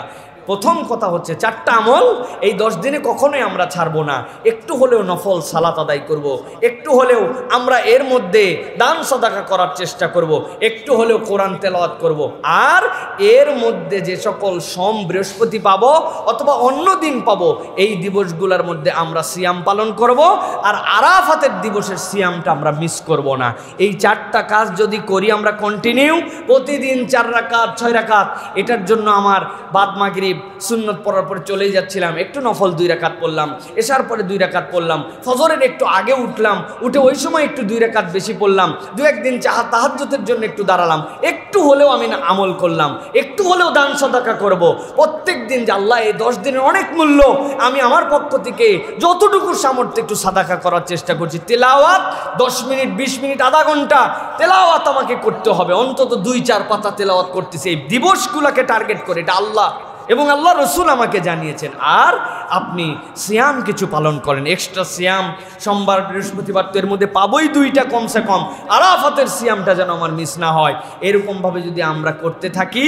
প্রথম কথা হচ্ছে 4টা আমল এই 10 দিনে কখনোই আমরা ছাড়বো না। একটু হলেও নফল সালাত আদায় করব, একটু হলেও আমরা এর মধ্যে দান সাদাকা করার চেষ্টা করব, একটু হলেও কোরআন তেলাওয়াত করব। আর এর মধ্যে যে সকল সোম বৃহস্পতি পাবো অথবা অন্য দিন পাবো, এই দিবসগুলোর মধ্যে আমরা সিয়াম পালন করব। আর আরাফাতের দিবসের সিয়ামটা আমরা মিস করব না। এই 4টা কাজ যদি করি আমরা কন্টিনিউ, প্রতিদিন 4 রাকাত 6 রাকাত, এটার জন্য আমার বাদ মাগরিব সুন্নত পড়ার পরে চলেই যাচ্ছিলাম, একটু নফল 2 রাকাত পড়লাম, এশার পরে 2 রাকাত পড়লাম, ফজরের একটু আগে উঠলাম, উঠে ওই সময় একটু 2 রাকাত বেশি পড়লাম, 2-1 দিন তাহাজ্জুদের জন্য একটু দাঁড়ালাম, একটু হলেও আমি আমল করলাম, একটু হলেও দান সাদাকা করব। প্রত্যেক দিন যে আল্লাহ এই 10 দিনের অনেক মূল্য, আমি আমার পক্ষ থেকে যতটুকু সামর্থ্য একটু সাদাকা করার চেষ্টা করছি। তেলাওয়াত 10 মিনিট 20 মিনিট আধা ঘন্টা তেলাওয়াত আমাকে করতে হবে, অন্তত 2-4 পাতা তেলাওয়াত করতেছি এই দিবসগুলোকে টার্গেট করে। এটা আল্লাহ এবং আল্লাহ রসুল আমাকে জানিয়েছেন। আর আপনি সিয়াম কিছু পালন করেন, এক্সট্রা সিয়াম সোমবার বৃহস্পতিবার, তো এর মধ্যে পাবোই 2টা কমসে কম, আরাফাতের সিয়ামটা যেন আমার মিস না হয়। এরকমভাবে যদি আমরা করতে থাকি,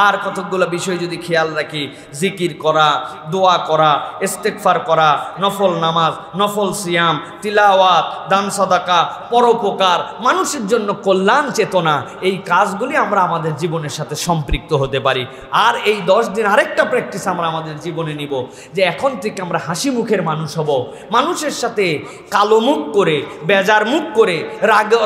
আর কতকগুলো বিষয় যদি খেয়াল রাখি, জিকির করা, দোয়া করা, ইস্তেগফার করা, নফল নামাজ, নফল সিয়াম, তিলাওয়াত, দান সাদাকা, পরোপকার, মানুষের জন্য কল্যাণ চেতনা, এই কাজগুলি আমরা আমাদের জীবনের সাথে সম্পৃক্ত হতে পারি। আর এই 10 দিন আরেকটা প্র্যাকটিস আমরা আমাদের জীবনে নিব, যে এখন থেকে আমরা হাসি মুখের মানুষ হব। মানুষের সাথে কালো মুখ করে, বেজার মুখ করে,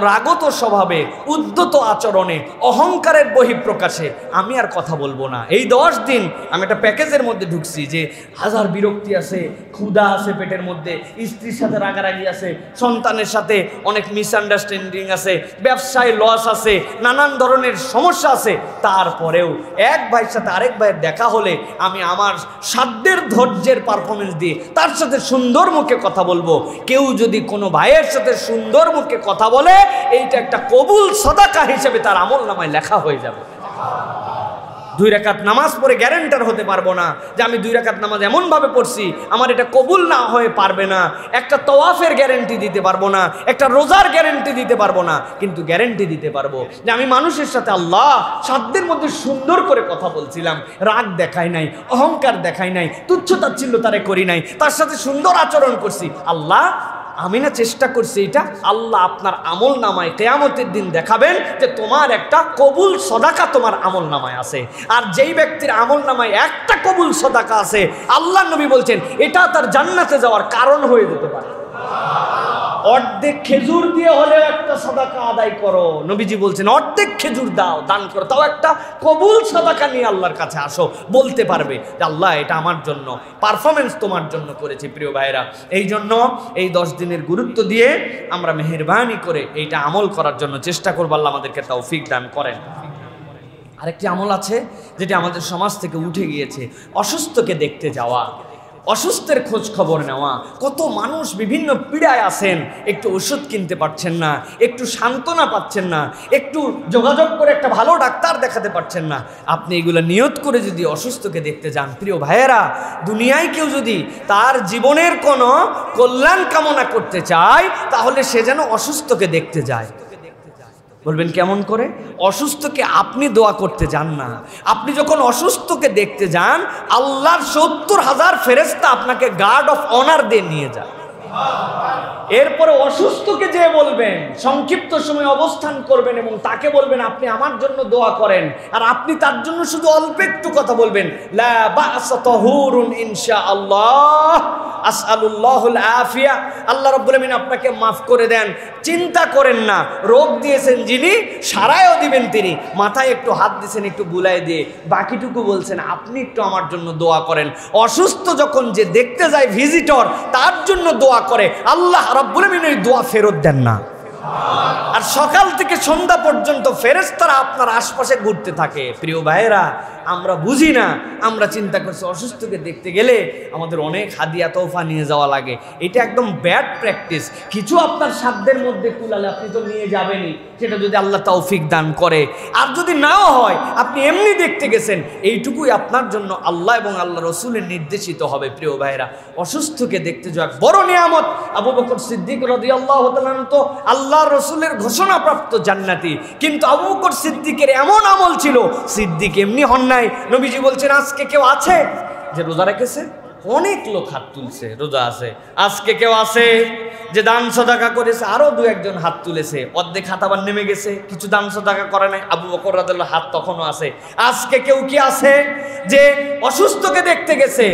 রাগত স্বভাবে, উদ্ধত আচরণে, অহংকারের বহিঃপ্রকাশে আমি আর কথা বলবো না। এই 10 দিন আমি একটা প্যাকেজের মধ্যে ঢুকছি, যে হাজার বিরক্তি আছে, ক্ষুধা আছে পেটের মধ্যে, স্ত্রীর সাথে রাগারাগি আছে, সন্তানের সাথে অনেক মিসআন্ডারস্ট্যান্ডিং আছে, ব্যবসায় লস আছে, নানান ধরনের সমস্যা আছে। তারপরেও এক ভাইয়ের সাথে আরেক ভাইয়ের দেখা হলে আমি আমার সাধ্যের ধৈর্যের পারফরমেন্স দিয়ে তার সাথে সুন্দর মুখে কথা বলবো। কেউ যদি কোনো ভাইয়ের সাথে সুন্দর মুখে কথা বলে, এইটা একটা কবুল সাদাকা হিসেবে তার আমলনামায় লেখা হয়ে যাবে। 2 রাকাত নামাজ পড়ে গ্যারান্টার হতে পারবো না যে আমি 2 রাকাত নামাজ এমনভাবে পড়ছি আমার এটা কবুল না হয়ে পারবে না। একটা তওয়াফের গ্যারান্টি দিতে পারবো না, একটা রোজার গ্যারান্টি দিতে পারবো না, কিন্তু গ্যারান্টি দিতে পারবো যে আমি মানুষের সাথে আল্লাহ সাধ্যের মধ্যে সুন্দর করে কথা বলছিলাম, রাগ দেখাই নাই, অহংকার দেখাই নাই, তুচ্ছতাচ্ছিল্য তারে করি নাই, তার সাথে সুন্দর আচরণ করছি। আল্লাহ আমি না চেষ্টা করছি এটা, আল্লাহ আপনার আমল নামায় কিয়ামতের দিন দেখাবেন যে তোমার একটা কবুল সদাকা তোমার আমল নামায় আছে। আর যেই ব্যক্তির আমল নামায় একটা কবুল সদাকা আছে, আল্লাহ নবী বলছেন এটা তার জান্নাতে যাওয়ার কারণ হয়ে যেতে পারে। অর্ধেক খেজুর দিয়ে হলেও একটা সাদাকা আদায় করো, নবীজি বলছেন অর্ধেক খেজুর দাও, দান করো, তাও একটা কবুল সাদাকা নিয়ে আল্লাহর কাছে আসো, বলতে পারবে যে আল্লাহ এটা আমার জন্য পারফরমেন্স তোমার জন্য করেছি। প্রিয় ভাইরা, এই জন্য এই 10 দিনের গুরুত্ব দিয়ে আমরা মেহেরবানি করে এইটা আমল করার জন্য চেষ্টা করবো। আল্লাহ আমাদেরকে তৌফিক দান করেন। আরেকটি আমল আছে যেটি আমাদের সমাজ থেকে উঠে গিয়েছে, অসুস্থকে দেখতে যাওয়া, অসুস্থের খোঁজ খবর নেওয়া। কত মানুষ বিভিন্ন পীড়ায় আছেন, একটু ওষুধ কিনতে পারছেন না, একটু সান্ত্বনা পাচ্ছেন না, একটু যোগাযোগ করে একটা ভালো ডাক্তার দেখাতে পারছেন না। আপনি এগুলো নিয়ত করে যদি অসুস্থকে দেখতে যান, প্রিয় ভাইয়েরা, দুনিয়ায় কেউ যদি তার জীবনের কোনো কল্যাণ কামনা করতে চায়, তাহলে সে যেন অসুস্থকে দেখতে যায়। বলবেন কেমন করে? অসুস্থকে আপনি দোয়া করতে যান না, আপনি যখন অসুস্থকে দেখতে যান, আল্লাহর 70,000 ফেরেশতা আপনাকে গার্ড অফ অনার দিয়ে নিয়ে যায়। এরপরে অসুস্থকে যে বলবেন, সংক্ষিপ্ত সময় অবস্থান করবেন এবং তাকে বলবেন আপনি আমার জন্য দোয়া করেন, আর আপনি তার জন্য শুধু অল্প একটু কথা বলবেন, লা বা'সা তাহুরুন ইনশাআল্লাহ আসআলুল্লাহুল আফিয়া, আল্লাহ রাব্বুল আমিন আপনাকে মাফ করে দেন, চিন্তা করেন না, রোগ দিয়েছেন যিনি সারায়ও দিবেন তিনি। মাথায় একটু হাত দিয়েছেন একটু বুলাই দিয়ে, বাকিটুকু বলছেন আপনি একটু আমার জন্য দোয়া করেন। অসুস্থ যখন যে দেখতে যায় ভিজিটর, তার জন্য দোয়া করে, আল্লাহ রাব্বুল আমিন ওই দোয়া ফেরত দেন না। আর সকাল থেকে সন্ধ্যা পর্যন্ত ফেরেশতারা আপনার আশপাশে ঘুরতে থাকে। প্রিয় ভাইয়েরা, আমরা বুঝি না, আমরা চিন্তা করছি অসুস্থকে দেখতে গেলে আমাদের অনেক হাদিয়া তোফা নিয়ে যাওয়া লাগে। এটা একদম ব্যাড প্র্যাকটিস। কিছু আপনার সাধ্যের মধ্যে কুলালে আপনি তো নিয়ে যাবেনই, সেটা যদি আল্লাহ তৌফিক দান করে। আর যদি নাও হয়, আপনি এমনি দেখতে গেছেন, এইটুকুই আপনার জন্য আল্লাহ এবং আল্লাহ রসুলের নির্দেশিত হবে। প্রিয় ভাইরা, অসুস্থকে দেখতে যাওয়া বড় নিয়ামত। আবু বকর সিদ্দিক রাদিয়াল্লাহু তাআলা তো আল্লাহ রসুলের ঘোষণাপ্রাপ্ত জান্নাতি, কিন্তু আবু বকর সিদ্দিকের এমন আমল ছিল, সিদ্দিক এমনি হন নাই। নবীজি বলছেন, আজকে কেউ আছে যে রোজা রেখেছে? অনেক লোক হাত তুলছে, রোজা আছে। আজকে কেউ আছে যে দান সদাকা করেছে? আরো দু একজন হাত তুলেছে, অর্ধেক হাত আবার নেমে গেছে, কিছু দান সদাকা করে নাই। আবু বকর রাদিয়াল্লাহু হাত তখনও আছে। আজকে কেউ কি আছে যে অসুস্থকে দেখতে গেছে?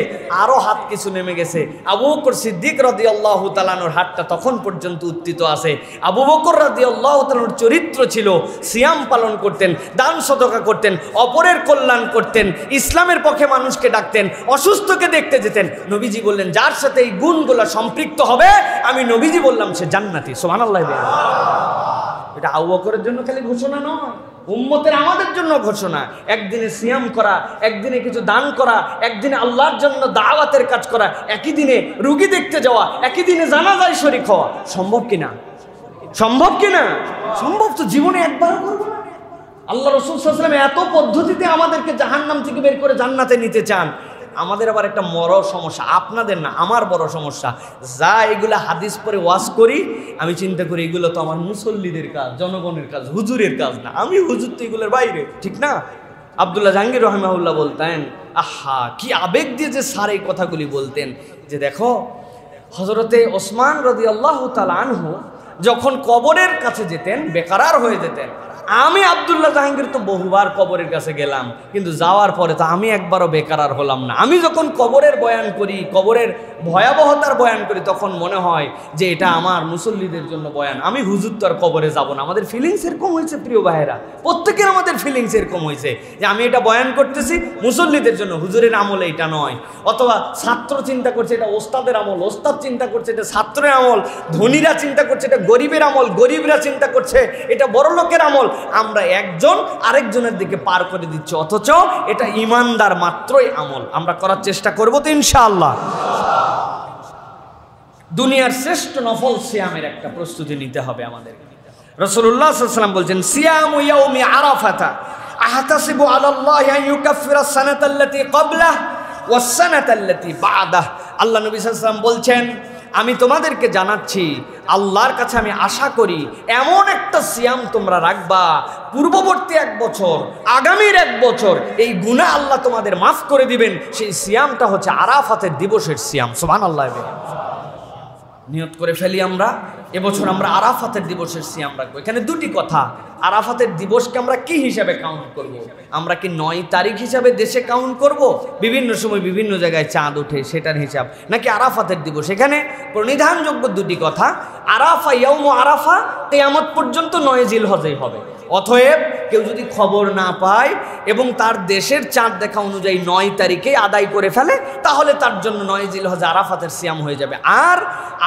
আরো হাত কিছু নেমে গেছে। আবু বকর সিদ্দিক রাদিয়াল্লাহু তাআলার হাতটা তখন পর্যন্ত উত্থিত আছে। আবু বকর রাদিয়াল্লাহু তাআলার চরিত্র ছিল সিয়াম পালন করতেন, দান সদকা করতেন, অপরের কল্যাণ করতেন, ইসলামের পক্ষে মানুষকে ডাকতেন, অসুস্থকে দেখতে যেতেন। নবীজি বললেন, যার সাথে এই গুণগুলো সম্পৃক্ত হবে, আমি নবীজি বললাম সে জান্নাতি। সুবহানাল্লাহ। এটা আবু বকরের জন্য খালি ঘোষণা নয়, উম্মতের আমাদের জন্য ঘোষণা। একদিনে সিয়াম করা, একদিনে কিছু দান করা, একদিনে আল্লাহর জন্য দাওয়াতের কাজ করা, একই দিনে রুগী দেখতে যাওয়া, একই দিনে জানাজায় শরীক হওয়া সম্ভব কিনা? সম্ভব কিনা? সম্ভব তো, জীবনে একবার করবো না। আল্লাহ রাসূল সাল্লাল্লাহু আলাইহি ওয়াসাল্লাম এত পদ্ধতিতে আমাদেরকে জাহান্নাম থেকে বের করে জান্নাতে নিতে চান। আমাদের আবার একটা বড় সমস্যা, আপনাদের না, আমার বড় সমস্যা, যা এগুলা হাদিস পরে ওয়াজ করি, আমি চিন্তা করি এগুলো তো আমার মুসল্লিদের কাজ, জনগণের কাজ, হুজুরের কাজ না। আমি হুজুর তো এগুলোর বাইরে, ঠিক না? আব্দুল্লাহ জাহাঙ্গীর রাহিমাহুল্লাহ বলতেন, আহা কি আবেগ দিয়ে যে স্যার এই কথাগুলি বলতেন, যে দেখো হযরতে ওসমান রাদিয়াল্লাহু তাআলা আনহু যখন কবরের কাছে যেতেন, বেকারার হয়ে যেতেন। আমি আব্দুল্লাহ জাহাঙ্গীর তো বহুবার কবরের কাছে গেলাম, কিন্তু যাওয়ার পরে তো আমি একবারও বেকারার হলাম না। আমি যখন কবরের বয়ান করি, কবরের ভয়াবহতার বয়ান করি, তখন মনে হয় যে এটা আমার মুসল্লিদের জন্য বয়ান, আমি হুজুর তো আর কবরে যাব না। আমাদের ফিলিংস এরকম হয়েছে প্রিয় ভাইয়েরা, প্রত্যেকের আমাদের ফিলিংস এরকম হয়েছে যে আমি এটা বয়ান করতেছি মুসল্লিদের জন্য, হুজুরের আমলে এটা নয়। অথবা ছাত্র চিন্তা করছে এটা ওস্তাদের আমল, ওস্তাদ চিন্তা করছে এটা ছাত্রের আমল, ধনীরা চিন্তা করছে এটা গরিবের আমল, গরিবরা চিন্তা করছে এটা বড় লোকের আমল। আমরা একজন আরেকজনের দিকে পার করে দিচ্ছি, অথচ এটা ইমানদার মাত্রই আমল। আমরা করার চেষ্টা করবো তো ইনশাআল্লাহ। দুনিয়ার শ্রেষ্ঠ নফল সিয়ামের একটা প্রস্তুতি নিতে হবে আমাদের। রাসূলুল্লাহ সাল্লাল্লাহু আলাইহি ওয়াসাল্লাম বলছেন, সিয়ামু ইয়াউমি আরাফাতা আহতাসিবু আলাল্লাহি আন ইউকাফফিরা সানাতা আল্লাতী ক্বাবলাহু ওয়াস সানাতা আল্লাতী বা'দাহু। আল্লাহ নবী সাল্লাল্লাহু আলাইহি ওয়াসাল্লাম বলছেন, আমি তোমাদেরকে জানাচ্ছি, আল্লাহর কাছে আমি আশা করি এমন একটা সিয়াম তোমরা রাখবা, পূর্ববর্তী 1 বছর, আগামীর 1 বছর এই গুনাহ আল্লাহ তোমাদের মাফ করে দিবেন। সেই সিয়ামটা হচ্ছে আরাফাতের দিবসের সিয়াম। সুবহানাল্লাহ। নিয়ত করে ফেলি আমরা, এবছর আমরা আরাফাতের দিবসের সিয়াম রাখবো। এখানে দুটি কথা, আরাফাতের দিবসকে আমরা কি হিসাবে কাউন্ট করব? আমরা কি 9 তারিখ হিসাবে দেশে কাউন্ট করব, বিভিন্ন সময় বিভিন্ন জায়গায় চাঁদ ওঠে সেটার হিসাব, নাকি আরাফাতের দিবস? এখানে প্রণিধানযোগ্য দুটি কথা। আরাফা, ইয়াউমু আরাফা কিয়ামত পর্যন্ত 9 জিলহজেই হবে। অতএব কেউ যদি খবর না পায় এবং তার দেশের চাঁদ দেখা অনুযায়ী 9 তারিখে আদায় করে ফেলে, তাহলে তার জন্য 9 জিলহজ আরাফাতের সিয়াম হয়ে যাবে। আর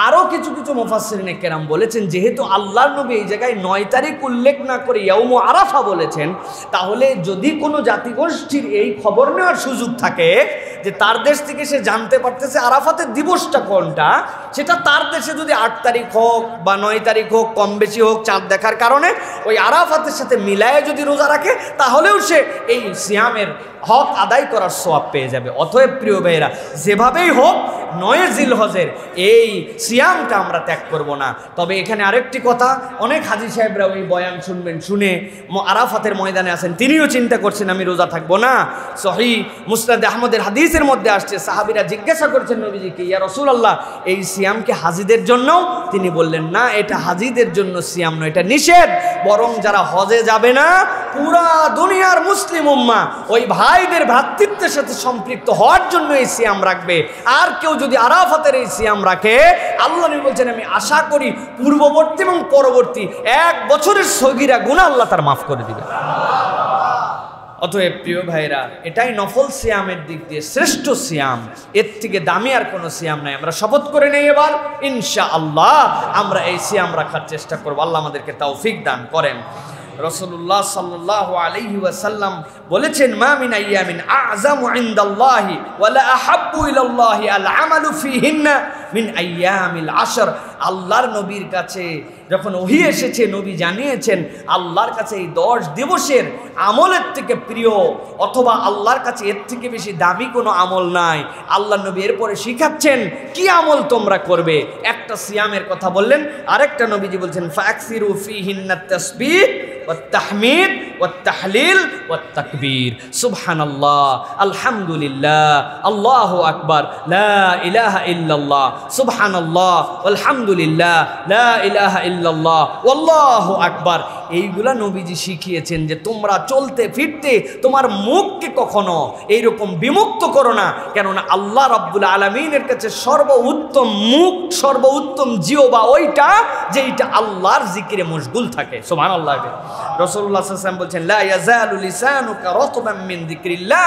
আরও কিছু কিছু মুফাসসিরিনে কেরাম বলেছেন, যেহেতু আল্লাহর নবী এই জায়গায় 9 তারিখ উল্লেখ না করে ইয়াউমু আরাফা বলেছেন, তাহলে যদি কোনো জাতিগোষ্ঠীর এই খবর নেওয়ার সুযোগ থাকে যে তার দেশ থেকে সে জানতে পারতেছে আরাফাতের দিবসটা কোনটা, সেটা তার দেশে যদি 8 তারিখ হোক বা 9 তারিখ হোক, কম বেশি হোক, চাঁদ দেখার কারণে ওই আরাফাতের সাথে মিলায়ে যদি রোজা রাখে, তাহলেও সে এই সিয়ামের হক আদায় করার সওয়াব পেয়ে যাবে। অতএব প্রিয় ভাইয়েরা, যেভাবেই হোক 9 জিলহজের এই সিয়ামটা আমরা ত্যাগ করব না। তবে এখানে আরেকটি কথা, অনেক হাজী সাহেবরা ওই বয়ান শুনবেন, শুনে আরাফাতের ময়দানে আছেন, তিনিও চিন্তা করছেন আমি রোজা থাকবো না। সহিহ মুসনাদ আহমদের হাদিসের মধ্যে আসছে, সাহাবীরা জিজ্ঞাসা করছেন নবীজিকে, ইয়া রাসূলুল্লাহ এই সিয়াম কি হাজীদের জন্য? তিনি বললেন, না, এটা হাজীদের জন্য সিয়াম নয়, এটা নিষেধ। বরং যারা হজে যাবে না, পুরা দুনিয়ার মুসলিম উম্মাহ ওই ভাইদের ভ্রাতৃত্বের সাথে সম্পৃক্ত হওয়ার জন্য এই সিয়াম রাখবে। আর কেউ যদি আরাফাতের এই সিয়াম রাখে, আল্লাহ নবী বলছেন আমি আশা করি পূর্ববর্তী এবং পরবর্তী 1 বছরের সগীরা গুনাহ আল্লাহ তার মাফ করে দিবেন। অতএব প্রিয় ভাইরা, এটাই নফল সিয়ামের দিক দিয়ে শ্রেষ্ঠ সিয়াম, এর থেকে দামি আর কোনো সিয়াম নাই। আমরা শপথ করে নেই এবার ইনশাআল্লাহ আমরা এই সিয়াম রাখার চেষ্টা করব। আল্লাহ আমাদেরকে তৌফিক দান করেন। রাসূলুল্লাহ সাল্লাল্লাহু আলাইহি ওয়াসাল্লাম বলেছেন, মা মিন আইয়ামিন আ'যামু ইনদাল্লাহি ওয়া লা আহাব্বু ইলাল্লাহি আল আমালু ফীহিন্না মিন আইয়ামিল আশর। আল্লাহর নবীর কাছে যখন ওহী এসেছে, নবী জানিয়েছেন আল্লাহর কাছে এই 10 দিবসের আমলের থেকে প্রিয় অথবা আল্লাহর কাছে এর থেকে বেশি দামি কোনো আমল নাই। আল্লাহর নবী এরপরে শিখাচ্ছেন কি আমল তোমরা করবে। একটা সিয়ামের কথা বললেন, আরেকটা নবীজি বলছেন ফাকসিরু ফীহিন্নাত তাসবিহ ওয়াত তাহমিদ ওয়াত তাহলিল ওয়াত তাকবীর, সুবহানাল্লাহ, আলহামদুলিল্লাহ, আল্লাহু আকবার, লা ইলাহা ইল্লাল্লাহ, সুবহানাল্লাহ, আলহামদুলিল্লাহ, লা ইলাহা ইল্লাল্লাহ, আল্লাহু আকবার। এইগুলা নবীজি শিখিয়েছেন যে তোমরা চলতে ফিরতে তোমার মুখকে কখনো এইরকম বিমুক্ত করো না, কেননা আল্লাহ রাব্বুল আলামিনের কাছে সর্বোত্তম মুখ, সর্বোত্তম জিহ্বা ওইটা যেইটা আল্লাহর জিকিরে মশগুল থাকে। সুবহানাল্লাহ। রাসূলুল্লাহ সাল্লাল্লাহু আলাইহি ওয়াসাল্লাম বলছেন, লা ইয়াজালু লিসানুকা রাতবান মিন যিকরিল্লাহ,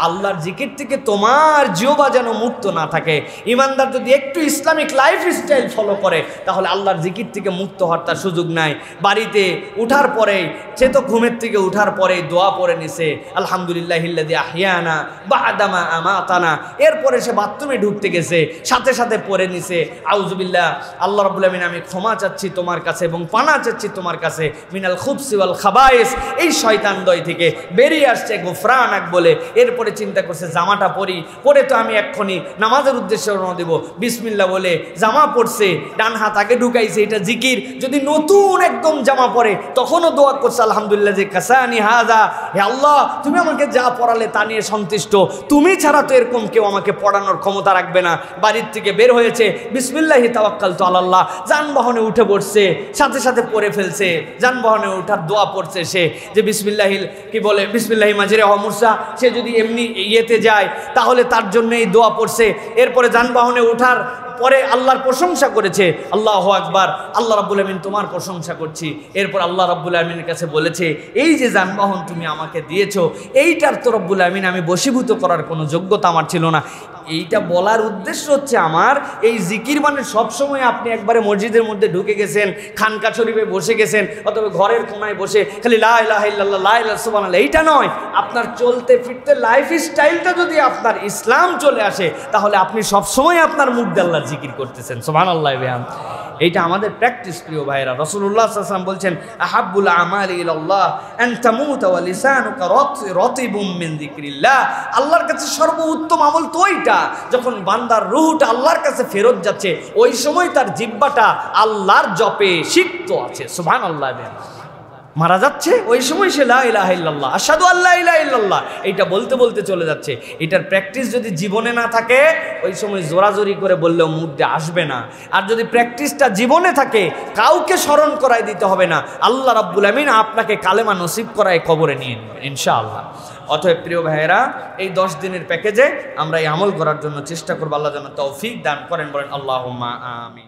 আল্লাহর জিকির থেকে তোমার জিহ্বা যেন মুক্ত না থাকে। ইমানদার যদি একটু ইসলামিক লাইফস্টাইল ফলো করে তাহলে আল্লাহর জিকির থেকে মুক্ত হওয়ার তার সুযোগ নাই। বাড়িতে উঠার পরে, সে তো ঘুমের থেকে উঠার পরে দোয়া পড়ে নিছে, আলহামদুলিল্লাহিল্লাযী আহইয়ানা বা'দামা আমাতানা, এরপরে সে বাথরুমে ঢুকতে গেছে, সাথে সাথে পড়ে নিছে আউযুবিল্লাহ, আল্লাহ রাব্বুল আমিন আমি ক্ষমা চাচ্ছি তোমার কাছে এবং পানা চাচ্ছি তোমার কাছে মিনাল খুবসি ওয়াল খাবায়েস, এই শয়তানদ্বয় থেকে বেরিয়ে আসছে গুফরানাক বলে। এরপরে চিন্তা করছে জামাটা পরে তো আমি এক্ষুনি নামাজের উদ্দেশ্যে রওনা দেব, বিসমিল্লাহ বলে জামা পড়ছে, ডান হাত আগে ঢুকাইছে, এটা জিকির। যদি নতুন একদম জামা পরে তখনও দোয়া করছে আলহামদুলিল্লাহ যে কাসানি হাযা, হে আল্লাহ তুমি আমাকে যা পড়ালে তা নিয়ে সন্তুষ্ট, তুমি ছাড়া তো এরকম কেউ আমাকে পড়ানোর ক্ষমতা রাখবে না। বাড়ির থেকে বের হয়েছে, বিসমিল্লাহি তাওয়াক্কালতু আলাল্লাহ, যানবাহনে উঠে পড়ছে, সাথে সাথে পড়ে ফেলছে, যানবাহনে ওঠার দোয়া পড়ছে সে যে বিসমিল্লাহিল কি বলে বিসমিল্লাহি মাজরিহা ওয়া মুরসাহা, সে যদি এমনি ইয়েতে যায় তাহলে তার জন্য এই দোয়া পড়ছে। এরপরে যানবাহনে ওঠার পরে আল্লাহর প্রশংসা করেছে, আল্লাহু আকবার, আল্লাহ রাব্বুল আমিন তোমার প্রশংসা করছি। এরপর আল্লাহ রাব্বুল আমিনের কাছে বলেছে এই যে যানবাহন তুমি আমাকে দিয়েছো, এইটার তো রব্বুল আমিন আমি বশীভূত করার কোনো যোগ্যতা আমার ছিল না। এইটা বলার উদ্দেশ্য হচ্ছে আমার এই জিকির মানে সবসময় আপনি একবারে মসজিদের মধ্যে ঢুকে গেছেন, খানকা শরীফে বসে গেছেন, অথবা ঘরের কোনায় বসে খালি লা ইলাহা ইল্লাল্লাহ, লা ইলাহা সুবহানাল্লাহ, এইটা নয়। আপনার চলতে ফিরতে লাইফ স্টাইলটা যদি আপনার ইসলাম চলে আসে তাহলে আপনি সবসময় আপনার মুখ দিয়ে আল্লাহর জিকির করতেছেন। সুবহানাল্লাহ। এইটা আমাদের প্র্যাকটিস প্রিয় ভাইরা। রাসূলুল্লাহ সাল্লাল্লাহু আলাইহি ওয়াসাল্লাম বলছেন আহাব্বুল আমালি ইলাল্লাহ আন তামুতা ওয়া লিসানুকা রাতিবুম মিন যিকরিল্লাহ, আল্লাহর কাছে সর্বোত্তম আমল তো ওইটা যখন বান্দার রূহটা আল্লাহর কাছে ফেরত যাচ্ছে, ওই সময় তার জিহ্বাটা আল্লাহর জপে সিক্ত আছে। সুবহানাল্লাহ। মারা যাচ্ছে ওই সময় সে লা ইলাহা ইল্লাল্লাহ, আশহাদু আল্লা ইলাহা ইল্লাল্লাহ এইটা বলতে বলতে চলে যাচ্ছে। এটার প্র্যাকটিস যদি জীবনে না থাকে ওই সময় জোরাজোরি করে বললেও মুখে আসবে না। আর যদি প্র্যাকটিসটা জীবনে থাকে কাউকে স্মরণ করাই দিতে হবে না, আল্লাহ রাব্বুল আমিন আপনাকে কালেমা নসিব করায় কবরে নিয়ে নেবেন ইনশাআল্লাহ। অতএব প্রিয় ভাইয়েরা, এই 10 দিনের প্যাকেজে আমরা এই আমল করার জন্য চেষ্টা করব। আল্লাহ যেন তৌফিক দান করেন, বলেন আল্লাহুম্মা আমিন।